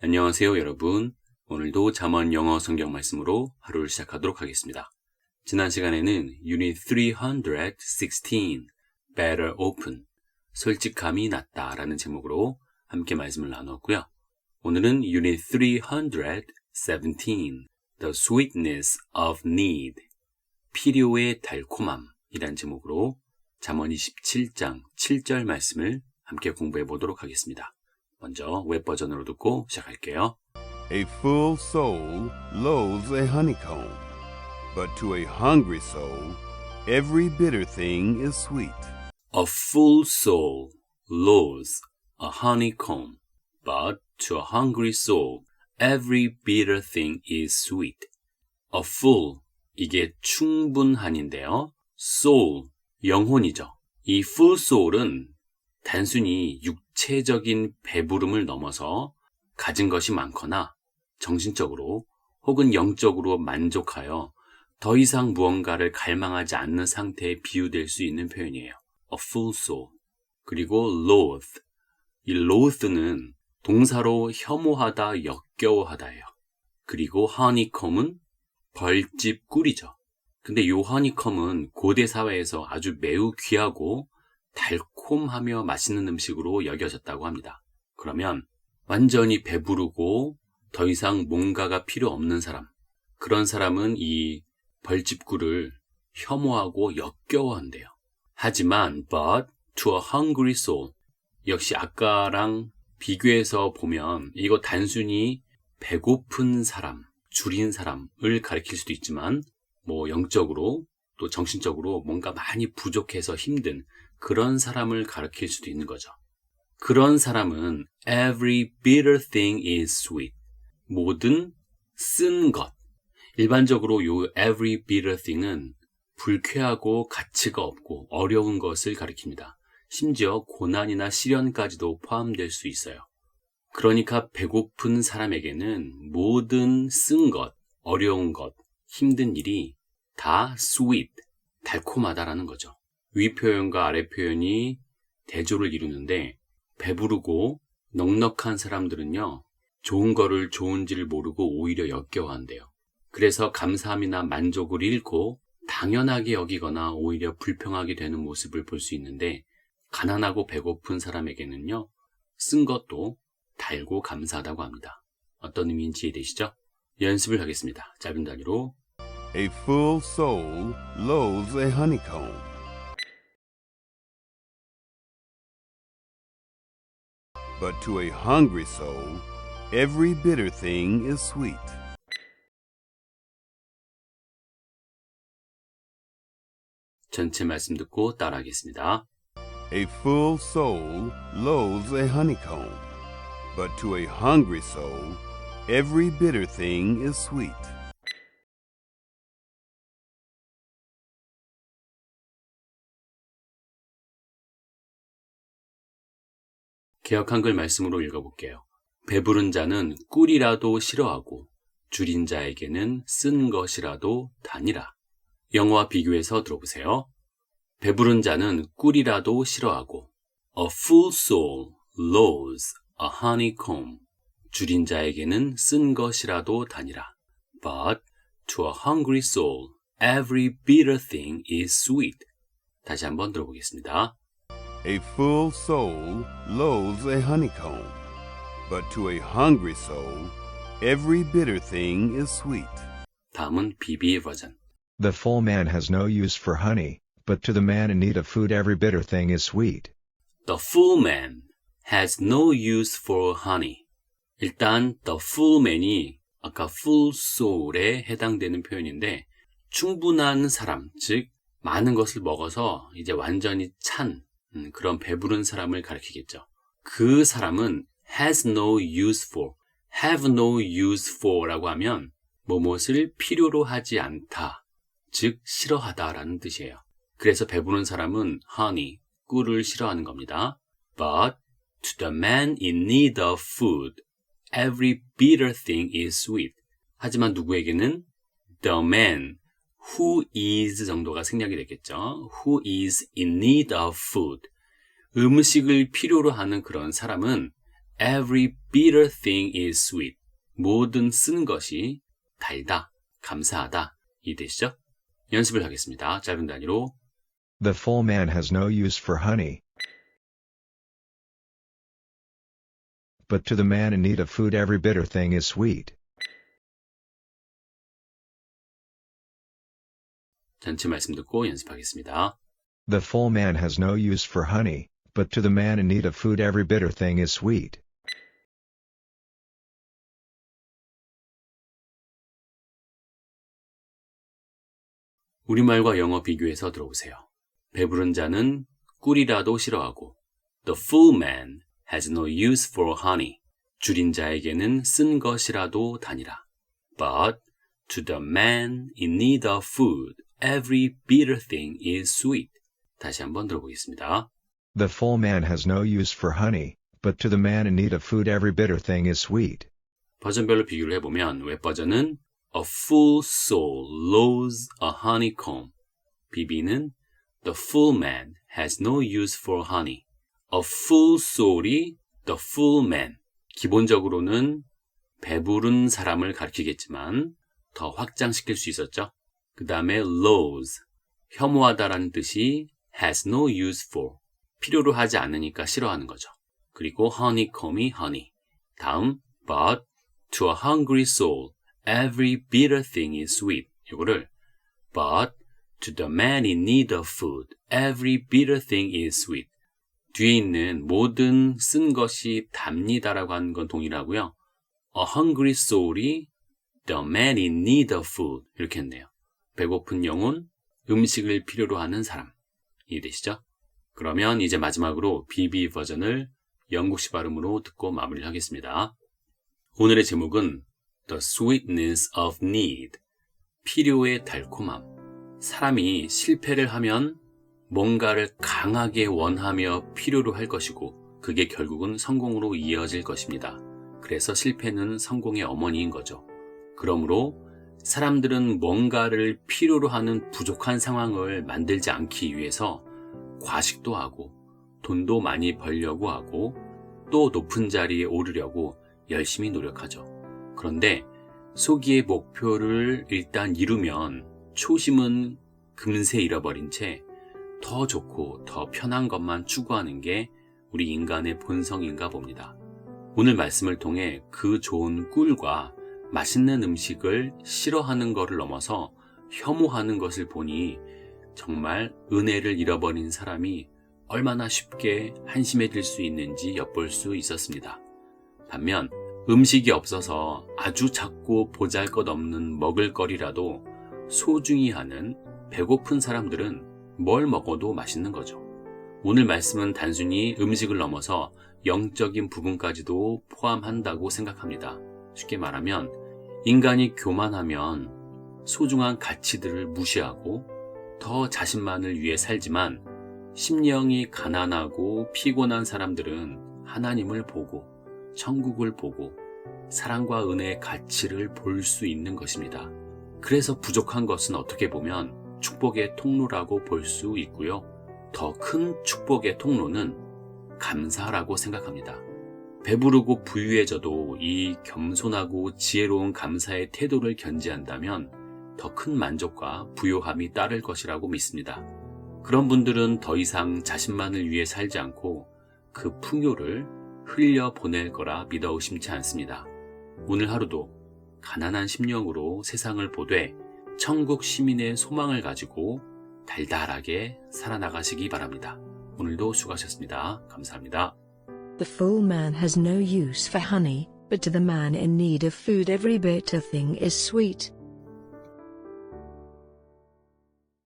안녕하세요, 여러분. 오늘도 잠언 영어 성경 말씀으로 하루를 시작하도록 하겠습니다. 지난 시간에는 Unit 316, Better Open, 솔직함이 낫다 라는 제목으로 함께 말씀을 나눴고요. 오늘은 Unit 317, The Sweetness of Need, 필요의 달콤함이란 제목으로 잠언 27장 7절 말씀을 함께 공부해 보도록 하겠습니다. 먼저 웹버전으로 듣고 시작할게요. A full soul loathes a honeycomb, but to a hungry soul, every bitter thing is sweet. A full soul loathes a honeycomb, but to a hungry soul, every bitter thing is sweet. A full, 이게 충분한인데요. soul, 영혼이죠. 이 full soul은 단순히 육체적인 배부름을 넘어서 가진 것이 많거나 정신적으로 혹은 영적으로 만족하여 더 이상 무언가를 갈망하지 않는 상태에 비유될 수 있는 표현이에요. A full soul. 그리고 loathe. 이 loath는 동사로 혐오하다, 역겨워하다예요. 그리고 honeycomb은 벌집 꿀이죠. 근데 이 honeycomb은 고대 사회에서 아주 매우 귀하고 달콤하며 맛있는 음식으로 여겨졌다고 합니다. 그러면 완전히 배부르고 더 이상 뭔가가 필요 없는 사람, 그런 사람은 이 벌집꿀을 혐오하고 역겨워한대요. 하지만 but to a hungry soul, 역시 아까랑 비교해서 보면 이거 단순히 배고픈 사람, 줄인 사람을 가리킬 수도 있지만 뭐 영적으로 또 정신적으로 뭔가 많이 부족해서 힘든 그런 사람을 가리킬 수도 있는 거죠. 그런 사람은 every bitter thing is sweet. 모든 쓴 것. 일반적으로 요 every bitter thing은 불쾌하고 가치가 없고 어려운 것을 가리킵니다. 심지어 고난이나 시련까지도 포함될 수 있어요. 그러니까 배고픈 사람에게는 모든 쓴 것, 어려운 것, 힘든 일이 다 sweet, 달콤하다라는 거죠. 위 표현과 아래 표현이 대조를 이루는데 배부르고 넉넉한 사람들은요, 좋은 거를 좋은지를 모르고 오히려 역겨워한대요. 그래서 감사함이나 만족을 잃고 당연하게 여기거나 오히려 불평하게 되는 모습을 볼 수 있는데 가난하고 배고픈 사람에게는요, 쓴 것도 달고 감사하다고 합니다. 어떤 의미인지 이해되시죠? 연습을 하겠습니다. 짧은 단위로. A full soul loathes a honeycomb, but to a hungry soul, every bitter thing is sweet. 전체 말씀 듣고 따라하겠습니다. A full soul loathes a honeycomb, but to a hungry soul, every bitter thing is sweet. 개역 한글 말씀으로 읽어볼게요. 배부른 자는 꿀이라도 싫어하고 줄인 자에게는 쓴 것이라도 다니라. 영어와 비교해서 들어보세요. 배부른 자는 꿀이라도 싫어하고 A full soul loathes a honeycomb. 줄인 자에게는 쓴 것이라도 다니라. But to a hungry soul, every bitter thing is sweet. 다시 한번 들어보겠습니다. A full soul loathes a honeycomb, but to a hungry soul, every bitter thing is sweet. 다음은 BB 버전. The full man has no use for honey, but to the man in need of food every bitter thing is sweet. The full man has no use for honey. 일단 the full man이 아까 full soul에 해당되는 표현인데 충분한 사람, 즉 많은 것을 먹어서 이제 완전히 찬 그런 배부른 사람을 가리키겠죠. 그 사람은 has no use for, have no use for 라고 하면 무엇을 필요로 하지 않다, 즉 싫어하다라는 뜻이에요. 그래서 배부른 사람은 honey, 꿀을 싫어하는 겁니다. But to the man in need of food, every bitter thing is sweet. 하지만 누구에게는 the man who is 정도가 생략이 되겠죠. Who is in need of food. 음식을 필요로 하는 그런 사람은 Every bitter thing is sweet. 모든 쓴 것이 달다, 감사하다 이 뜻이죠. 연습을 하겠습니다. 짧은 단위로 The full man has no use for honey. But to the man in need of food every bitter thing is sweet. 전체 말씀 듣고 연습하겠습니다. The full man has no use for honey, but to the man in need of food every bitter thing is sweet. 우리말과 영어 비교해서 들어보세요. 배부른 자는 꿀이라도 싫어하고 The full man has no use for honey. 줄인 자에게는 쓴 것이라도 다니라. But to the man in need of food, every bitter thing is sweet. 다시 한번 들어보겠습니다. The full man has no use for honey, but to the man in need of food every bitter thing is sweet. 버전별로 비교를 해보면 웹버전은 A full soul loathes a honeycomb. BB는 The full man has no use for honey. A full soul이 The full man. 기본적으로는 배부른 사람을 가리키겠지만 더 확장시킬 수 있었죠. 그 다음에 loathes, 혐오하다라는 뜻이 has no use for, 필요로 하지 않으니까 싫어하는 거죠. 그리고 honeycomb이 honey. 다음, but to a hungry soul, every bitter thing is sweet. 이거를 but to the man in need of food, every bitter thing is sweet. 뒤에 있는 모든 쓴 것이 답니다라고 하는 건 동일하고요. A hungry soul이 the man in need of food 이렇게 했네요. 배고픈 영혼, 음식을 필요로 하는 사람. 이해되시죠? 그러면 이제 마지막으로 BB 버전을 영국식 발음으로 듣고 마무리를 하겠습니다. 오늘의 제목은 The sweetness of need. 필요의 달콤함. 사람이 실패를 하면 뭔가를 강하게 원하며 필요로 할 것이고 그게 결국은 성공으로 이어질 것입니다. 그래서 실패는 성공의 어머니인 거죠. 그러므로 사람들은 뭔가를 필요로 하는 부족한 상황을 만들지 않기 위해서 과식도 하고 돈도 많이 벌려고 하고 또 높은 자리에 오르려고 열심히 노력하죠. 그런데 소기의 목표를 일단 이루면 초심은 금세 잃어버린 채 더 좋고 더 편한 것만 추구하는 게 우리 인간의 본성인가 봅니다. 오늘 말씀을 통해 그 좋은 꿀과 맛있는 음식을 싫어하는 것을 넘어서 혐오하는 것을 보니 정말 은혜를 잃어버린 사람이 얼마나 쉽게 한심해질 수 있는지 엿볼 수 있었습니다. 반면 음식이 없어서 아주 작고 보잘것없는 먹을거리라도 소중히 하는 배고픈 사람들은 뭘 먹어도 맛있는 거죠. 오늘 말씀은 단순히 음식을 넘어서 영적인 부분까지도 포함한다고 생각합니다. 쉽게 말하면 인간이 교만하면 소중한 가치들을 무시하고 더 자신만을 위해 살지만 심령이 가난하고 피곤한 사람들은 하나님을 보고 천국을 보고 사랑과 은혜의 가치를 볼 수 있는 것입니다. 그래서 부족한 것은 어떻게 보면 축복의 통로라고 볼 수 있고요. 더 큰 축복의 통로는 감사라고 생각합니다. 배부르고 부유해져도 이 겸손하고 지혜로운 감사의 태도를 견지한다면 더 큰 만족과 부요함이 따를 것이라고 믿습니다. 그런 분들은 더 이상 자신만을 위해 살지 않고 그 풍요를 흘려보낼 거라 믿어 의심치 않습니다. 오늘 하루도 가난한 심령으로 세상을 보되 천국 시민의 소망을 가지고 달달하게 살아나가시기 바랍니다. 오늘도 수고하셨습니다. 감사합니다. The full man has no use for honey, but to the man in need of food every bitter thing is sweet.